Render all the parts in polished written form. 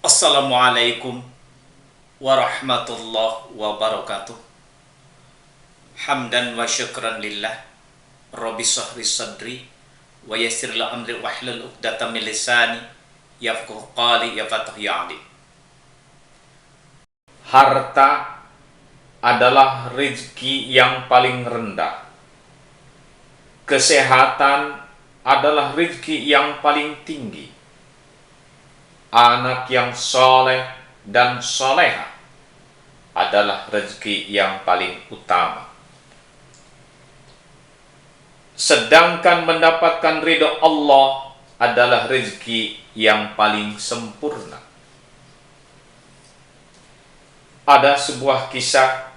Assalamualaikum warahmatullahi wabarakatuh. Hamdan wa syukran lillah. Rabbi shrah sadri wa yassir li amri wahlul 'uqdatam min lisani yafqahu qawli ya fatah ya ali. Harta adalah rezeki yang paling rendah. Kesehatan adalah rezeki yang paling tinggi. Anak yang soleh dan soleha adalah rezeki yang paling utama. Sedangkan mendapatkan ridho Allah adalah rezeki yang paling sempurna. Ada sebuah kisah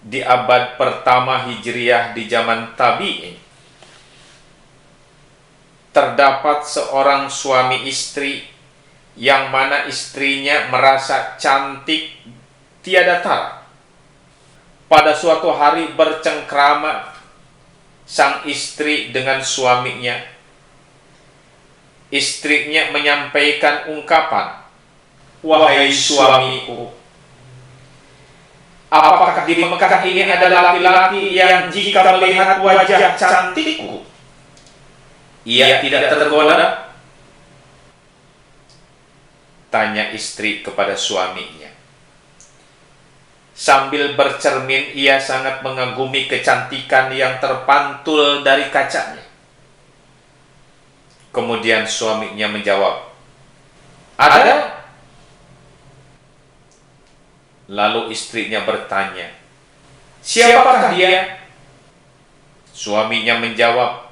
di abad pertama Hijriah di zaman Tabi'in. Terdapat seorang suami istri yang mana istrinya merasa cantik tiada tara. Pada suatu hari bercengkrama sang istri dengan suaminya. Istrinya menyampaikan ungkapan, "Wahai suamiku, apakah di Mekah ini ada laki-laki yang jika melihat wajah cantikku, ia tidak tergoda?" Tanya istri kepada suaminya. Sambil bercermin, ia sangat mengagumi kecantikan yang terpantul dari kacanya. Kemudian suaminya menjawab, "Ada?" Lalu istrinya bertanya, "Siapakah dia?" Suaminya menjawab,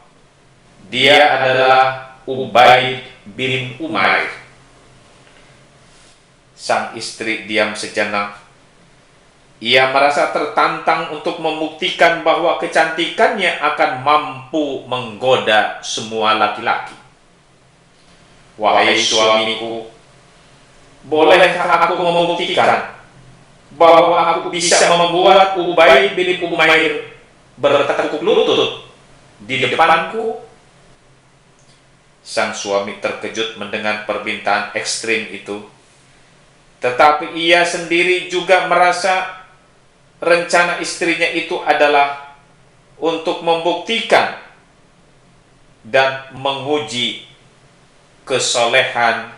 "Dia adalah Ubaid bin Umair." Sang istri diam sejenak. Ia merasa tertantang untuk membuktikan bahwa kecantikannya akan mampu menggoda semua laki-laki. "Wahai suamiku, bolehkah aku membuktikan bahwa aku bisa membuat Ubaid bin Umair bertekuk lutut di depanku?" Sang suami terkejut mendengar permintaan ekstrim itu. Tetapi ia sendiri juga merasa rencana istrinya itu adalah untuk membuktikan dan menguji kesolehan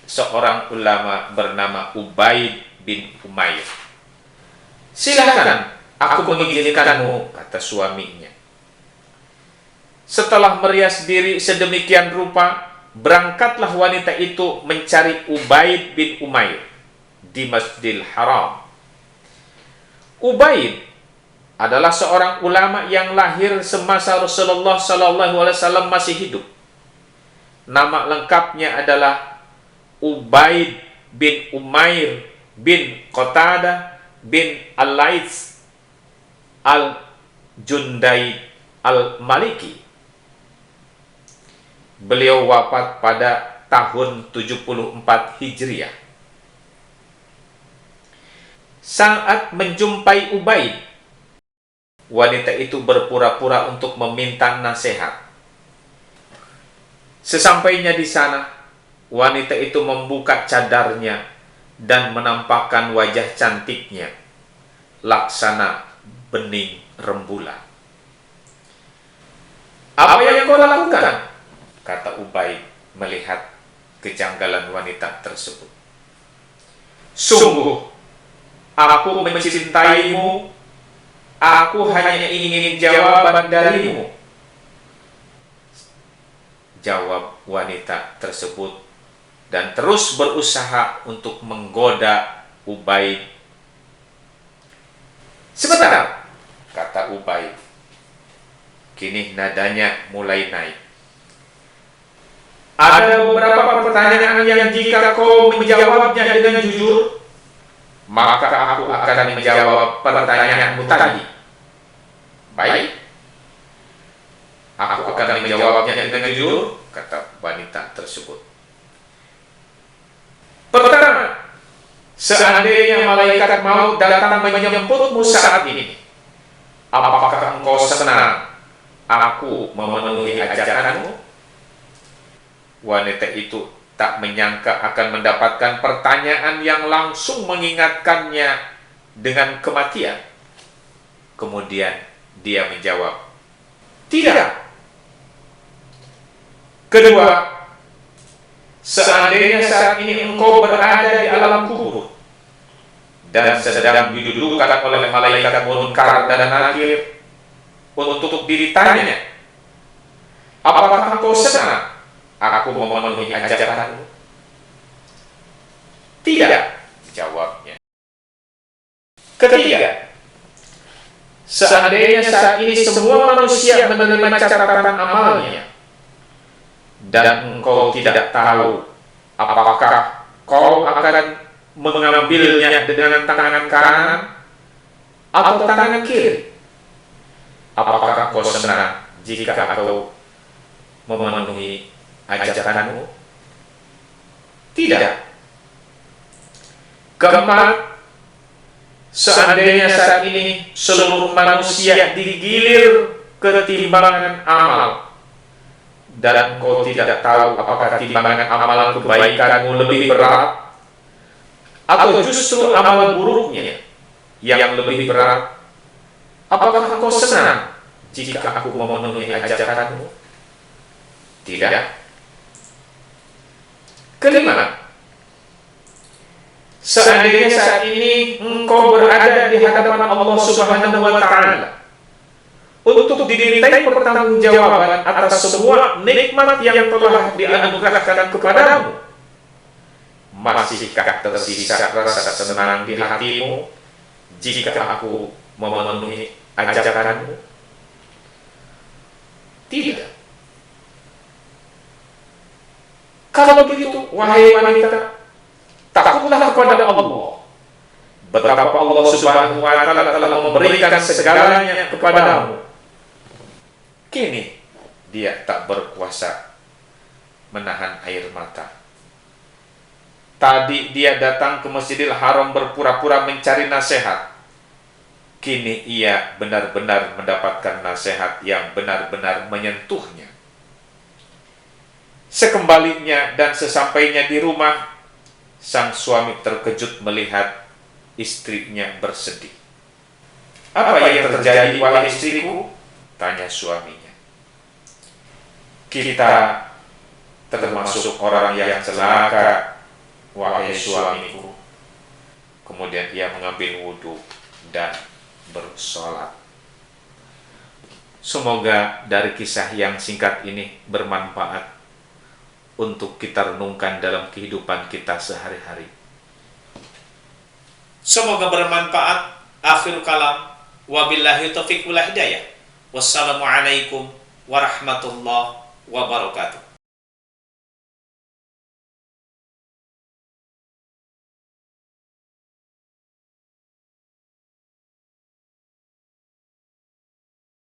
seorang ulama bernama Ubaid bin Umair. "Silakan, aku mengizinkanmu," kata suaminya. Setelah merias diri sedemikian rupa, berangkatlah wanita itu mencari Ubaid bin Umair di Masjidil Haram. Ubaid adalah seorang ulama yang lahir semasa Rasulullah SAW masih hidup. Nama lengkapnya adalah Ubaid bin Umair bin Qatadah bin Al-Laits Al-Jundai Al-Maliki. Beliau wafat pada tahun 74 Hijriah. Saat menjumpai Ubaid, wanita itu berpura-pura untuk meminta nasihat. Sesampainya di sana, wanita itu membuka cadarnya dan menampakkan wajah cantiknya, laksana bening rembulan. "Apa yang kau lakukan?" kata Ubaid melihat kejanggalan wanita tersebut. "Sungguh, aku mencintaimu. Aku hanya ingin jawaban darimu," jawab wanita tersebut, dan terus berusaha untuk menggoda Ubaid. "Sebentar," kata Ubaid. Kini nadanya mulai naik. "Ada beberapa pertanyaan yang jika kau menjawabnya dengan jujur, maka aku akan menjawab pertanyaanmu tadi." "Baik, aku akan menjawabnya dengan jujur," kata wanita tersebut. "Pertama, seandainya malaikat maut datang menjemputmu saat ini, apakah engkau senang aku memenuhi ajakanmu?" Wanita itu tak menyangka akan mendapatkan pertanyaan yang langsung mengingatkannya dengan kematian. Kemudian dia menjawab, "Tidak." Kedua, seandainya saat ini engkau berada di alam kubur dan sedang didudukan oleh malaikat Munkar dan Nakir untuk ditanya, apakah engkau senang aku memenuhi ajakanmu? Tidak, jawabnya. Ketiga, seandainya saat ini semua manusia menerima catatan amalnya dan engkau tidak tahu apakah kau akan mengambilnya dengan tangan kanan atau tangan kiri, apakah kau senang jika aku memenuhi ajakanmu? Tidak. Keempat, seandainya saat ini seluruh manusia digilir ketimbangan amal dan kau tidak tahu apakah timbangan amal kebaikanmu lebih berat atau justru amal buruknya yang lebih berat, apakah kau senang jika aku memenuhi ajakanmu? Tidak. Kelima, seandainya saat ini engkau berada di hadapan Allah Subhanahu wa Ta'ala untuk dimintai pertanggungjawaban atas semua nikmat yang telah dianugerahkan kepadamu, masihkah tersisa rasa senang di hatimu jika aku memenuhi ajakanmu? Tidak. Kalau begitu, wahai wanita, takutlah kepada Allah, betapa Allah Subhanahu wa Ta'ala telah memberikan segalanya kepadamu. Kini dia tak berkuasa menahan air mata. Tadi dia datang ke Masjidil Haram berpura-pura mencari nasihat. Kini ia benar-benar mendapatkan nasihat yang benar-benar menyentuhnya. Sekembalinya dan sesampainya di rumah, sang suami terkejut melihat istrinya bersedih. "Apa yang terjadi, wahai istriku?" tanya suaminya. "Kita termasuk orang yang celaka, wahai suamiku." Kemudian ia mengambil wudhu dan bersolat. Semoga dari kisah yang singkat ini bermanfaat untuk kita renungkan dalam kehidupan kita sehari-hari. Semoga bermanfaat. Akhir kalam. Wabillahi taufiq wal hidayah. Wassalamualaikum warahmatullahi wabarakatuh.